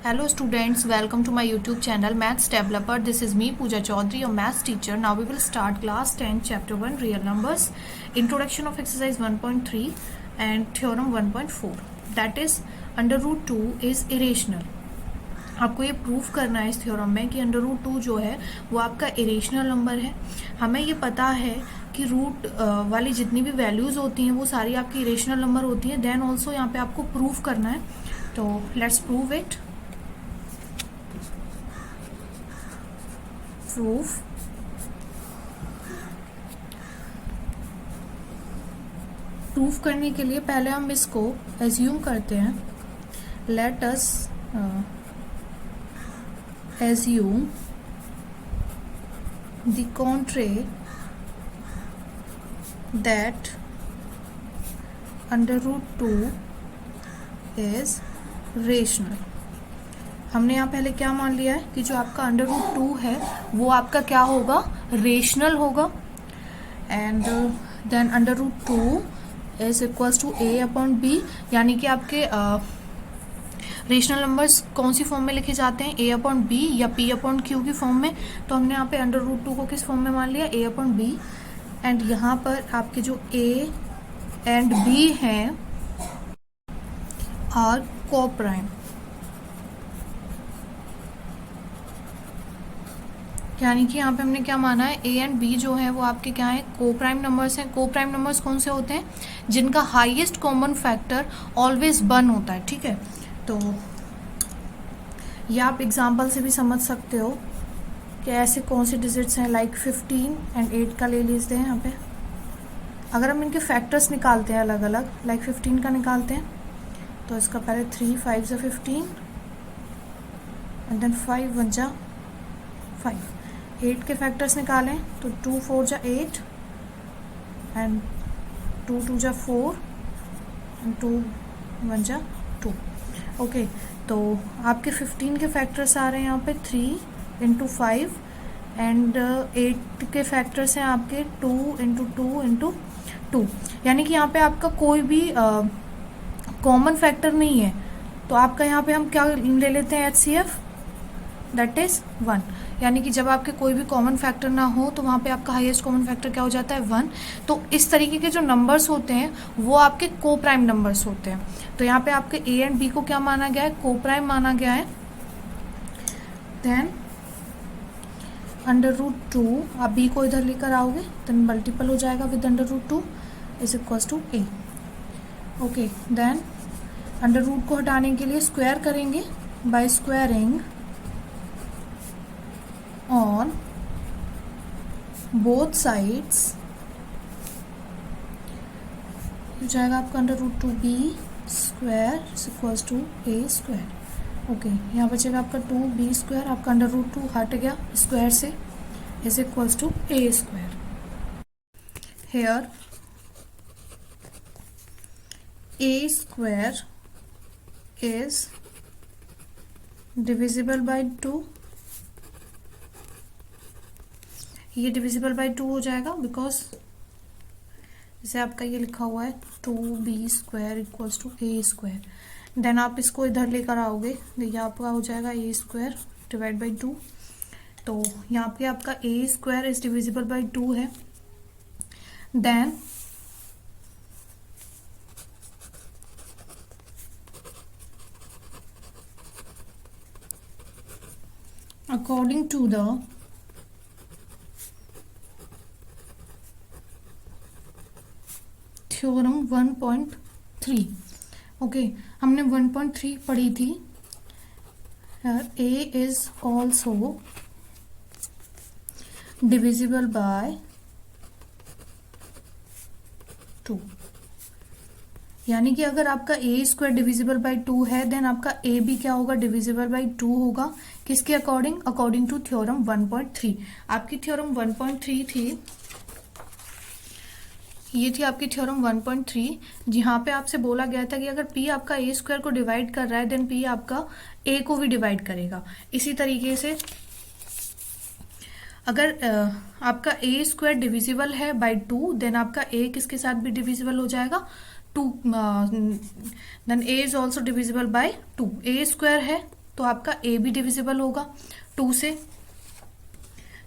Hello students, welcome to my YouTube channel Maths Developer. This is me Pooja Chaudhary, your maths teacher. Now we will start class 10 chapter 1 real numbers, introduction of exercise 1.3 and theorem 1.4. That is under root 2 is irrational. आपको ये proof करना है इस theorem में कि under root 2 जो है वो आपका इरेशनल नंबर है. हमें ये पता है कि रूट वाली जितनी भी वैल्यूज होती हैं वो सारी आपकी इरेशनल नंबर होती हैं. देन ऑल्सो यहाँ पे आपको प्रूफ करना है, तो लेट्स प्रूव इट. प्रूफ करने के लिए पहले हम इसको एज्यूम करते हैं. Let us assume the contrary that under root 2 is rational. हमने यहाँ पहले क्या मान लिया है कि जो आपका अंडर रूट 2 है वो आपका क्या होगा, रेशनल होगा. And then under root 2 is equals to a upon b, यानी कि आपके रेशनल नंबर्स कौन सी फॉर्म में लिखे जाते हैं, a अपॉन b या p अपॉन q की फॉर्म में. तो हमने यहाँ पे अंडर रूट 2 को किस फॉर्म में मान लिया, a अपॉन b. एंड यहाँ पर आपके जो a एंड b हैं आर कोप्राइम, यानी कि यहाँ पे हमने क्या माना है, a एंड b जो है वो आपके क्या है, कोप्राइम नंबर्स हैं. कोप्राइम नंबर्स कौन से होते हैं, जिनका हाईएस्ट कॉमन फैक्टर ऑलवेज 1 होता है. ठीक है, तो ये आप एग्जाम्पल से भी समझ सकते हो कि ऐसे कौन से डिजिट्स हैं. लाइक 15 एंड 8 का ले लीजिए हैं यहाँ पे. अगर हम इनके फैक्टर्स निकालते हैं अलग अलग, लाइक 15 का निकालते हैं तो इसका पहले 3 5 जा 15 एंड देन 5 1 जा 5. 8 के फैक्टर्स निकालें तो 2 4 जा 8 एंड 2 2 जा 4 एंड 2 1 जा 2. ओके, तो आपके 15 के फैक्टर्स आ रहे हैं यहाँ पे 3 इंटू 5 एंड 8 के फैक्टर्स हैं आपके 2 इंटू 2 इंटू 2. यानी कि यहाँ पे आपका कोई भी कॉमन फैक्टर नहीं है. तो आपका यहाँ पे हम क्या ले लेते हैं, HCF, दैट इज 1. यानी कि जब आपके कोई भी कॉमन फैक्टर ना हो तो वहाँ पे आपका हाईएस्ट कॉमन फैक्टर क्या हो जाता है, 1. तो इस तरीके के जो नंबर्स होते हैं वो आपके को प्राइम नंबर्स होते हैं. तो यहाँ पे आपके a एंड b को क्या माना गया है, को प्राइम माना गया है. देन अंडर रूट 2 आप b को इधर लेकर आओगे देन मल्टीपल हो जाएगा with under root 2 is equals to a. Okay, then under root को हटाने के लिए स्क्वायर करेंगे by squaring on both sides हो जाएगा आपका under root 2b square equals to a square. Okay, यहाँ बचेगा आपका 2b स्क्वायर, आपका अंडर रूट 2 हट गया स्क्वायर से, is equals to a square. Here a square is divisible by 2. ये डिविजिबल बाय 2 हो जाएगा बिकॉज जैसे आपका ये लिखा हुआ है 2b square equals to a square. Then आप इसको इधर लेकर आओगे तो ये आपका हो जाएगा a स्क्वायर डिवाइड बाई 2. तो यहाँ पे आपका a square is divisible by 2 है. Then according to the theorem 1.3. Okay, हमने 1.3 पढ़ी थी. a is also divisible by 2. यानी कि अगर आपका a स्क्वायर डिविजिबल बाय 2 है देन आपका a भी क्या होगा, डिविजिबल बाय 2 होगा. किसके अकॉर्डिंग, अकॉर्डिंग टू थ्योरम 1.3. आपकी थ्योरम 1.3 थी, ये थी आपकी थ्योरम 1.3, जहाँ पे आपसे बोला गया था कि अगर p आपका a स्क्वायर को डिवाइड कर रहा है देन p आपका a को भी डिवाइड करेगा. इसी तरीके से अगर आपका a स्क्वायर डिविजिबल है बाय 2 देन आपका a किसके साथ भी डिविजिबल हो जाएगा, 2. Then a is also divisible by 2. a square है तो आपका ए भी डिविजिबल होगा 2 से।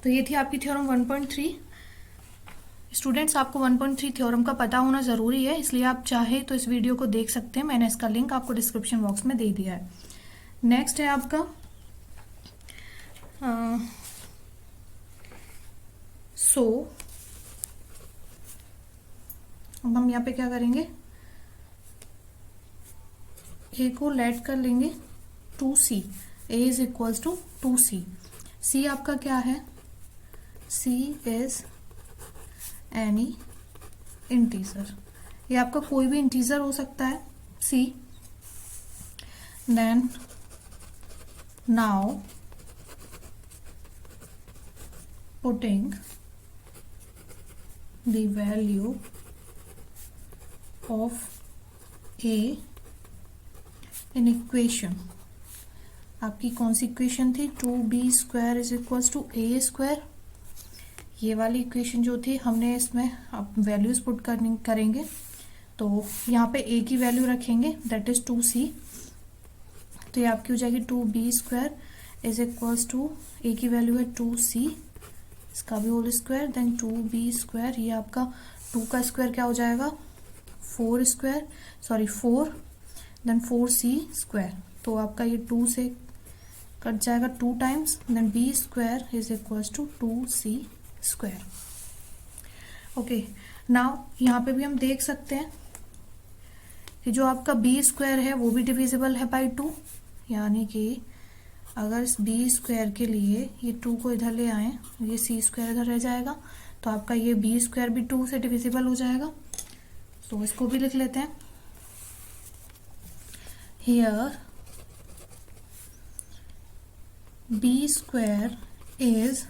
तो ये थी आपकी थ्योरम 1.3। स्टूडेंट्स, आपको 1.3 थ्योरम का पता होना ज़रूरी है, इसलिए आप चाहे तो इस वीडियो को देख सकते हैं। मैंने इसका लिंक आपको डिस्क्रिप्शन बॉक्स में दे दिया है। नेक्स्ट है आपका अब हम यहाँ पे क्या करेंगे, ए को लेट कर लेंगे 2c, a is equals to 2c। c आपका क्या है, c इज एनी इंटीजर, ये आपका कोई भी इंटीजर हो सकता है c। Then now putting the value of a in equation, आपकी कौन सी इक्वेशन थी, 2b square is equals to a square. ये वाली इक्वेशन जो थी हमने इसमें अब वैल्यूज पुट करेंगे, तो यहाँ पे a की वैल्यू रखेंगे दैट इज 2c। तो ये आपकी हो जाएगी 2b square is equals to a की वैल्यू है 2c, इसका भी whole square, then 2b square, ये आपका 2 का स्क्वायर क्या हो जाएगा 4 square, sorry 4, then 4c square. तो आपका ये 2 से कट जाएगा 2 times, then b square is equals to 2c square. Okay, now यहाँ पे भी हम देख सकते हैं कि जो आपका b स्क्वायर है वो भी डिविजिबल है बाई 2, यानी कि अगर इस b स्क्वायर के लिए ये 2 को इधर ले आए, ये c स्क्वायर इधर रह जाएगा, तो आपका ये b स्क्वायर भी 2 से डिविजिबल हो जाएगा। तो इसको भी लिख लेते हैं, here b square is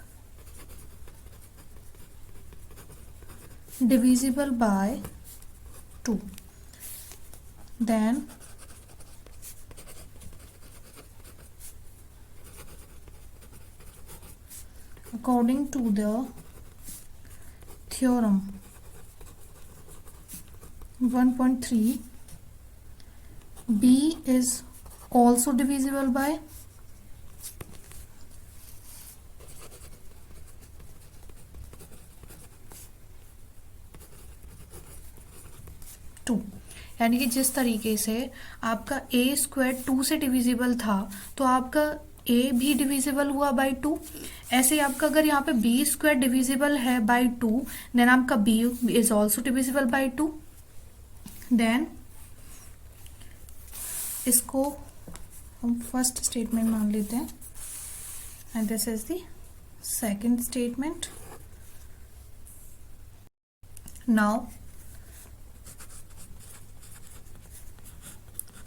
divisible by 2, then according to the theorem 1.3, b is also divisible by 2। यानी कि जिस तरीके से आपका a स्क्वायर 2 से डिविजिबल था, तो आपका a भी डिविजिबल हुआ बाई 2। ऐसे ही आपका अगर यहाँ पे b स्क्वायर डिविजिबल है बाई 2, देन आपका b is also divisible by 2। Then इसको हम फर्स्ट स्टेटमेंट मान लेते हैं and this is the second statement. Now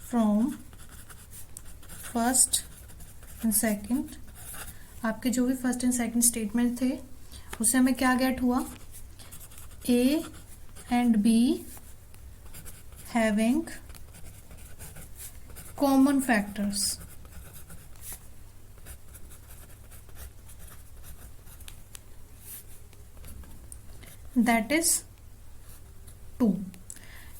from first and second, आपके जो भी फर्स्ट एंड सेकंड स्टेटमेंट थे उससे हमें क्या गेट हुआ, a and b having common factors, that is 2।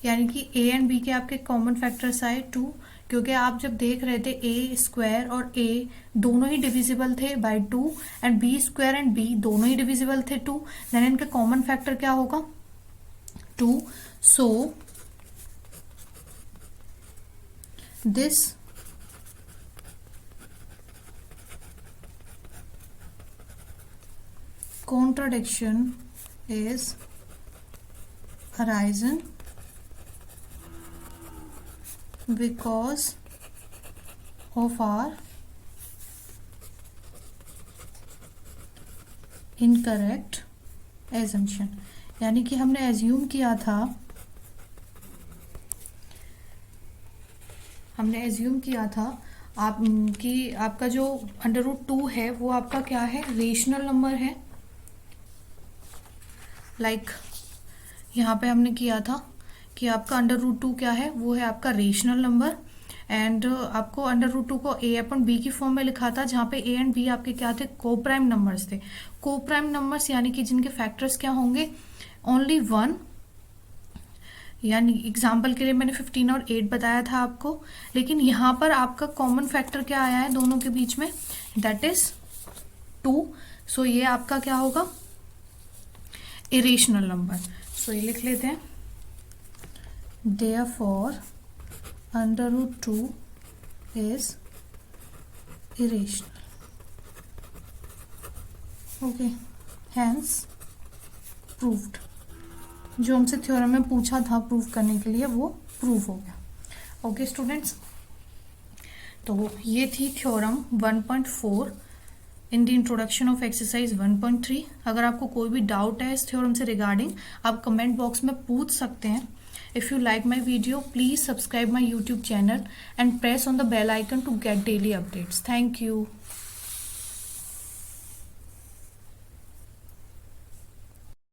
यानी कि a एंड b के आपके कॉमन फैक्टर्स आए 2, क्योंकि आप जब देख रहे थे a स्क्वायर और a दोनों ही डिविजिबल थे by 2 and b square and b दोनों ही डिविजिबल थे 2, देन इनका कॉमन फैक्टर क्या होगा 2। So this contradiction is arisen because of our incorrect assumption। यानी कि हमने एज्यूम किया था, कि आपका जो √2 है वो आपका क्या है, रेशनल नंबर है। लाइक यहाँ पे हमने किया था कि आपका √2 क्या है, वो है आपका रेशनल नंबर, एंड आपको √2 को a/b की फॉर्म में लिखा था, जहाँ पे a एंड b आपके क्या थे, कोप्राइम नंबर्स थे। कोप्राइम नंबर्स यानी कि जिनके फैक्टर्स क्या होंगे, ओनली 1 यानी एग्जाम्पल के लिए मैंने 15 और 8 बताया था आपको, लेकिन यहाँ पर आपका कॉमन फैक्टर क्या आया है दोनों के बीच में, दैट इज 2। सो ये आपका क्या होगा, इरेशनल नंबर। सो ये लिख लेते हैं, therefore √2 is irrational. Okay, hence proved. जो हमसे थ्योरम में पूछा था प्रूव करने के लिए वो प्रूव हो गया। ओके स्टूडेंट्स, तो ये थी theorem 1.4 in the introduction of exercise 1.3। अगर आपको कोई भी डाउट है इस थ्योरम से रिगार्डिंग, आप कमेंट बॉक्स में पूछ सकते हैं। If you like my video, please subscribe my YouTube channel and press on the bell icon to get daily updates. Thank you.